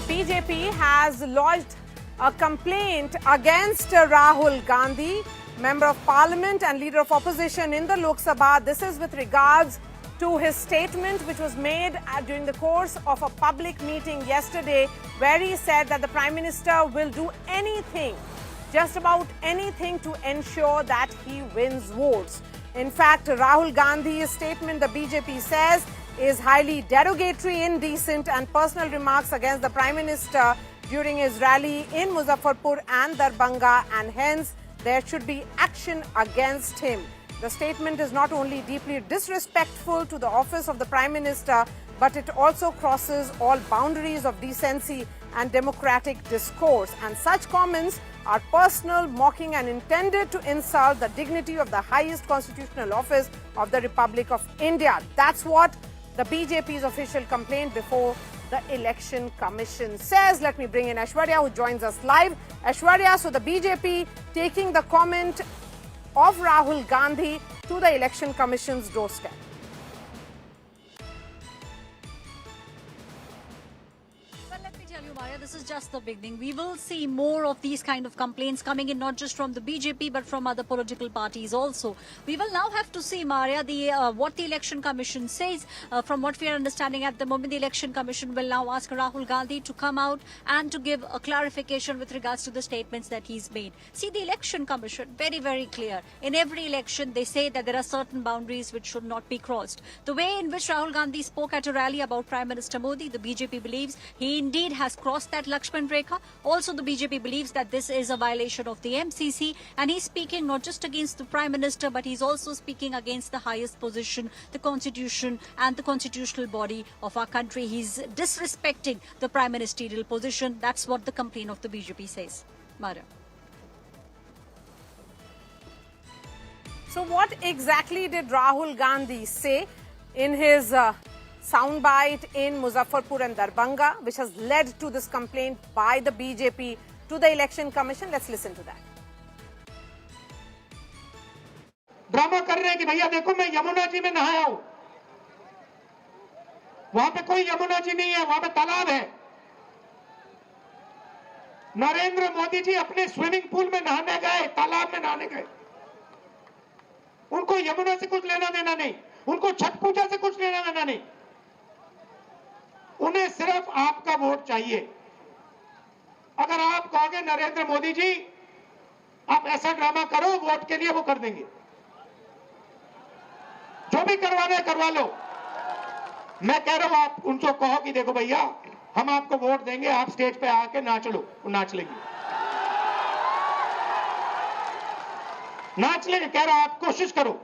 BJP has lodged a complaint against Rahul Gandhi, Member of Parliament and Leader of Opposition in the Lok Sabha. This is with regards to his statement which was made during the course of a public meeting yesterday, where he said that the Prime Minister will do anything, just about anything, to ensure that he wins votes. In fact, Rahul Gandhi's statement, the BJP says, is highly derogatory, indecent and personal remarks against the Prime Minister during his rally in Muzaffarpur and Darbhanga, and hence there should be action against him. The statement is not only deeply disrespectful to the office of the Prime Minister, but it also crosses all boundaries of decency and democratic discourse. And such comments are personal, mocking and intended to insult the dignity of the highest constitutional office of the Republic of India. That's what the BJP's official complaint before the Election Commission says. Let me bring in Aishwarya, who joins us live. Aishwarya, so the BJP taking the comment of Rahul Gandhi to the Election Commission's doorstep. This is just the beginning. We will see more of these kind of complaints coming in, not just from the BJP, but from other political parties also. We will now have to see, Maria, what the Election Commission says. From what we are understanding at the moment, the Election Commission will now ask Rahul Gandhi to come out and to give a clarification with regards to the statements that he's made. See, the Election Commission, very, very clear. In every election, they say that there are certain boundaries which should not be crossed. The way in which Rahul Gandhi spoke at a rally about Prime Minister Modi, the BJP believes he indeed has crossed that Lakshman Rekha. Also, the BJP believes that this is a violation of the MCC, and he's speaking not just against the Prime Minister, but he's also speaking against the highest position, the Constitution and the constitutional body of our country. He's disrespecting the Prime Ministerial position. That's what the complaint of the BJP says. Maria. So what exactly did Rahul Gandhi say in his soundbite in Muzaffarpur and Darbhanga, which has led to this complaint by the BJP to the Election Commission? Let's listen to that. Drama कर रहे हैं कि भैया देखो मैं यमुना जी में नहाया हूं, वहां पे कोई यमुना जी नहीं है, वहां पे तालाब है। नरेंद्र मोदी जी अपने स्विमिंग पूल में नहाने गए, तालाब में नहाने गए। उनको यमुना से कुछ लेना देना नहीं, उनको छठ पूजा से कुछ लेना देना नहीं। उन्हें सिर्फ आपका वोट चाहिए। अगर आप कहोगे नरेंद्र मोदी जी आप ऐसा ड्रामा करो वोट के लिए, वो कर देंगे। जो भी करवाना है करवा लो। मैं कह रहा हूं आप उनको कहो कि देखो भैया हम आपको वोट देंगे, आप स्टेज पे आके नाच लो, वो नाच लेंगे। नाच लेंगे, कह रहा हूं आप कोशिश करो।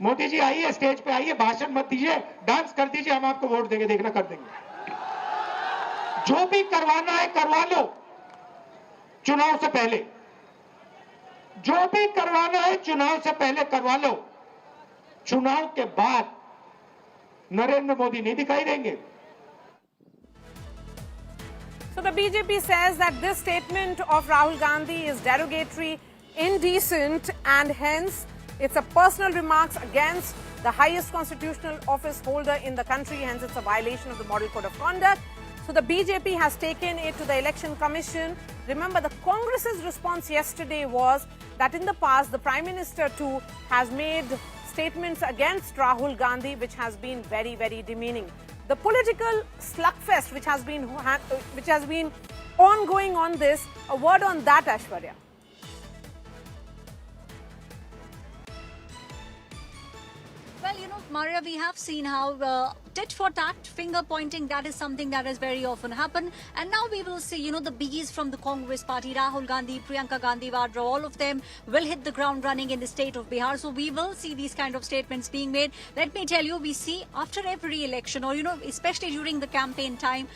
मोदी जी आइए, स्टेज पे आइए, भाषण मत दीजिए, डांस कर दीजिए, हम आपको वोट देंगे, देखना कर देंगे। जो भी करवाना है करवा लो चुनाव से पहले। जो भी करवाना है चुनाव से पहले करवा लो। चुनाव के बाद नरेंद्र मोदी नहीं दिखाई देंगे। So the BJP says that this statement of Rahul Gandhi is derogatory, indecent, and hence it's a personal remarks against the highest constitutional office holder in the country. Hence, it's a violation of the Model Code of Conduct. So the BJP has taken it to the Election Commission. Remember, the Congress's response yesterday was that in the past, the Prime Minister too has made statements against Rahul Gandhi, which has been very, very demeaning. The political slugfest which has been ongoing on this, a word on that, Aishwarya. Well, you know, Maria, we have seen how tit for tat, finger pointing, that is something that has very often happened. And now we will see, you know, the biggies from the Congress party, Rahul Gandhi, Priyanka Gandhi Vadra, all of them will hit the ground running in the state of Bihar. So we will see these kind of statements being made. Let me tell you, we see after every election, or, you know, especially during the campaign time,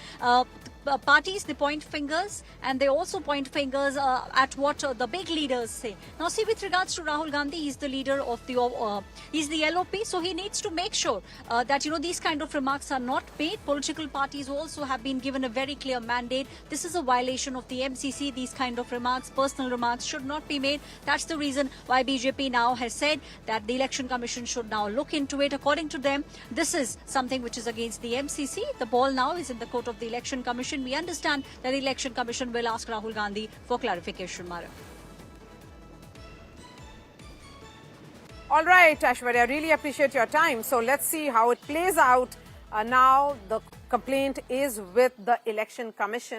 parties, they point fingers, and they also point fingers at what the big leaders say. Now, see, with regards to Rahul Gandhi, he's the leader of the he's the LOP, so he needs to make sure that these kind of remarks are not made. Political parties also have been given a very clear mandate. This is a violation of the MCC. These kind of remarks, personal remarks, should not be made. That's the reason why BJP now has said that the Election Commission should now look into it. According to them, this is something which is against the MCC. The ball now is in the court of the Election Commission. We understand that the Election Commission will ask Rahul Gandhi for clarification, Mara. All right, Aishwarya, really appreciate your time. So let's see how it plays out. Now the complaint is with the Election Commission.